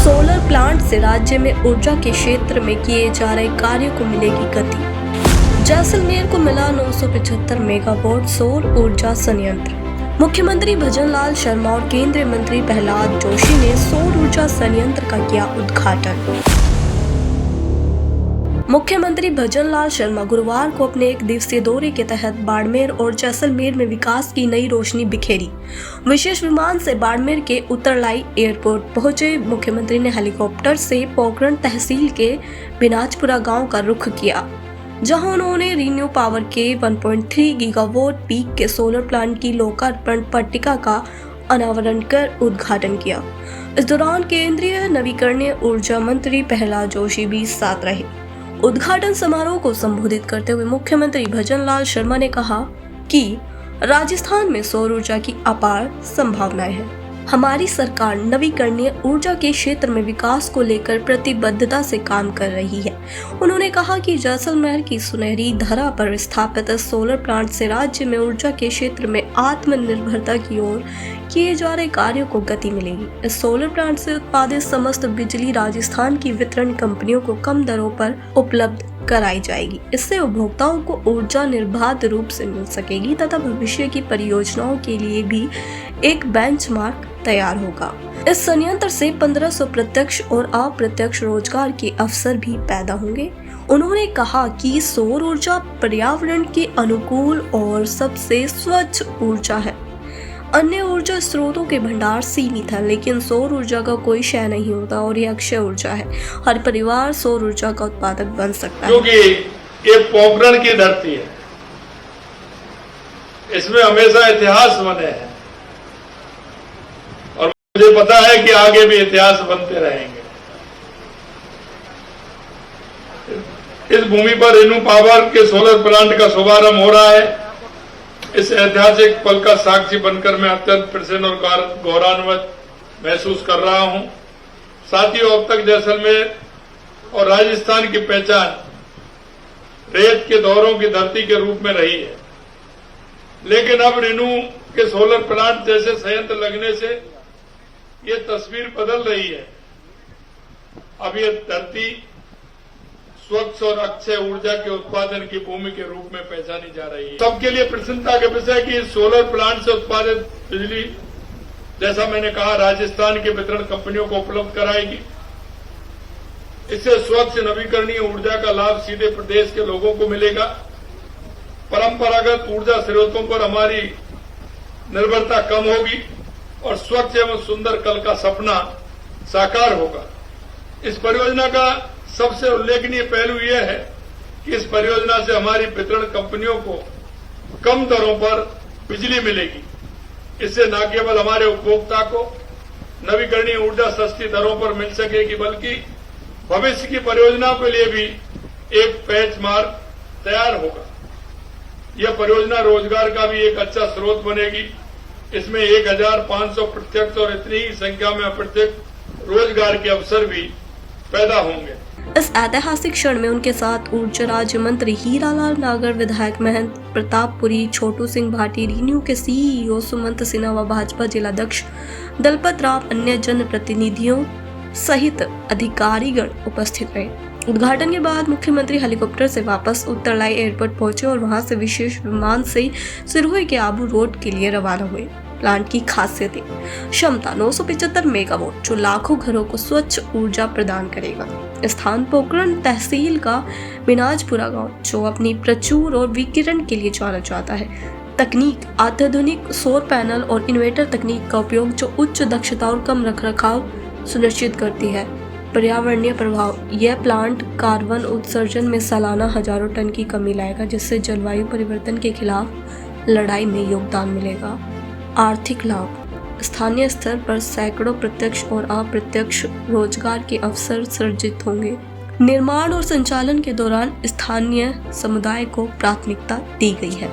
Solar plant से राज्य में ऊर्जा के क्षेत्र में किए जा रहे कार्यों को मिलेगी गति। जैसलमेर को मिला 975 मेगावाट सौर ऊर्जा संयंत्र। मुख्यमंत्री भजनलाल शर्मा और केंद्रीय मंत्री प्रहलाद जोशी ने सौर ऊर्जा संयंत्र का किया उद्घाटन। मुख्यमंत्री भजनलाल शर्मा गुरुवार को अपने एक दिवसीय दौरे के तहत बाड़मेर और जैसलमेर में विकास की नई रोशनी बिखेरी। विशेष विमान से बाड़मेर के उत्तरलाई एयरपोर्ट पहुंचे मुख्यमंत्री ने हेलीकॉप्टर से पोखरण तहसील के बिनाजपुरा गांव का रुख किया, जहां उन्होंने रीन्यू पावर के 1.3 गीगावाट पीक के सोलर प्लांट की लोकार्पण पट्टिका का अनावरण कर उद्घाटन किया। इस दौरान केंद्रीय नवीकरणीय ऊर्जा मंत्री प्रहलाद जोशी भी साथ रहे। उद्घाटन समारोह को संबोधित करते हुए मुख्यमंत्री भजनलाल शर्मा ने कहा कि राजस्थान में सौर ऊर्जा की अपार संभावनाएं हैं। हमारी सरकार नवीकरणीय ऊर्जा के क्षेत्र में विकास को लेकर प्रतिबद्धता से काम कर रही है। उन्होंने कहा कि जैसलमेर की सुनहरी धरा पर स्थापित सोलर प्लांट से राज्य में ऊर्जा के क्षेत्र में आत्मनिर्भरता की ओर किए जा रहे कार्यों को गति मिलेगी। इस सोलर प्लांट से उत्पादित समस्त बिजली राजस्थान की वितरण कंपनियों को कम दरों पर उपलब्ध कराई जाएगी। इससे उपभोक्ताओं को ऊर्जा निर्बाध रूप से मिल सकेगी तथा भविष्य की परियोजनाओं के लिए भी एक बेंचमार्क तैयार होगा। इस संयंत्र से 1500 प्रत्यक्ष और अप्रत्यक्ष रोजगार के अवसर भी पैदा होंगे। उन्होंने कहा कि सौर ऊर्जा पर्यावरण के अनुकूल और सबसे स्वच्छ ऊर्जा है। अन्य ऊर्जा स्रोतों के भंडार सीमित है, लेकिन सौर ऊर्जा का कोई क्षय नहीं होता और यह अक्षय ऊर्जा है। हर परिवार सौर ऊर्जा का उत्पादक बन सकता है। क्योंकि ये पोखरण की धरती है, इसमें हमेशा इतिहास बने हैं और मुझे पता है कि आगे भी इतिहास बनते रहेंगे। इस भूमि पर रीन्यू पावर के सोलर प्लांट का शुभारंभ हो रहा है। इस ऐतिहासिक पल का साक्षी बनकर मैं अत्यंत प्रसन्न और गौरवान्वित महसूस कर रहा हूं। साथियों, अब तक जैसलमेर और राजस्थान की पहचान रेत के दौरों की धरती के रूप में रही है, लेकिन अब रीन्यू के सोलर प्लांट जैसे संयंत्र लगने से ये तस्वीर बदल रही है। अब ये धरती स्वच्छ और अक्षय ऊर्जा के उत्पादन की भूमि के रूप में पहचानी जा रही है। सबके लिए प्रसन्नता का विषय कि सोलर प्लांट से उत्पादित बिजली, जैसा मैंने कहा, राजस्थान की वितरण कंपनियों को उपलब्ध कराएगी। इससे स्वच्छ नवीकरणीय ऊर्जा का लाभ सीधे प्रदेश के लोगों को मिलेगा। परंपरागत ऊर्जा स्रोतों पर हमारी निर्भरता कम होगी और स्वच्छ एवं सुंदर कल का सपना साकार होगा। इस परियोजना का सबसे उल्लेखनीय पहलू यह है कि इस परियोजना से हमारी वितरण कंपनियों को कम दरों पर बिजली मिलेगी। इससे न केवल हमारे उपभोक्ता को नवीकरणीय ऊर्जा सस्ती दरों पर मिल सकेगी, बल्कि भविष्य की परियोजनाओं के लिए भी एक बेंचमार्क तैयार होगा। यह परियोजना रोजगार का भी एक अच्छा स्रोत बनेगी। इसमें 1500 प्रत्यक्ष और इतनी ही संख्या में अप्रत्यक्ष रोजगार के अवसर भी पैदा होंगे। इस ऐतिहासिक क्षण में उनके साथ ऊर्जा राज्य मंत्री हीरालाल नागर, विधायक महंत प्रतापपुरी, छोटू सिंह भाटी, रीन्यू के सीईओ सुमंत सिन्हा व भाजपा जिलाध्यक्ष दलपत राम, अन्य जनप्रतिनिधियों सहित अधिकारीगण उपस्थित रहे। उद्घाटन के बाद मुख्यमंत्री हेलीकॉप्टर से वापस उत्तरलाई एयरपोर्ट पहुंचे और वहां से विशेष विमान से सिरोही के आबू रोड के लिए रवाना हुए। प्लांट की खासियतें: क्षमता 975 मेगावाट, जो लाखों घरों को स्वच्छ ऊर्जा प्रदान करेगा। स्थान: पोखरण तहसील का बिनाजपुरा गांव, जो अपनी प्रचुर और विकिरण के लिए जाना जाता है। तकनीक: अत्याधुनिक सौर पैनल और इन्वर्टर तकनीक का उपयोग, जो उच्च दक्षता और कम रखरखाव सुनिश्चित करती है। पर्यावरणीय प्रभाव: यह प्लांट कार्बन उत्सर्जन में सालाना हजारों टन की कमी लाएगा, जिससे जलवायु परिवर्तन के खिलाफ लड़ाई में योगदान मिलेगा। आर्थिक लाभ: स्थानीय स्तर पर सैकड़ों प्रत्यक्ष और अप्रत्यक्ष रोजगार के अवसर सृजित होंगे। निर्माण और संचालन के दौरान स्थानीय समुदाय को प्राथमिकता दी गई है।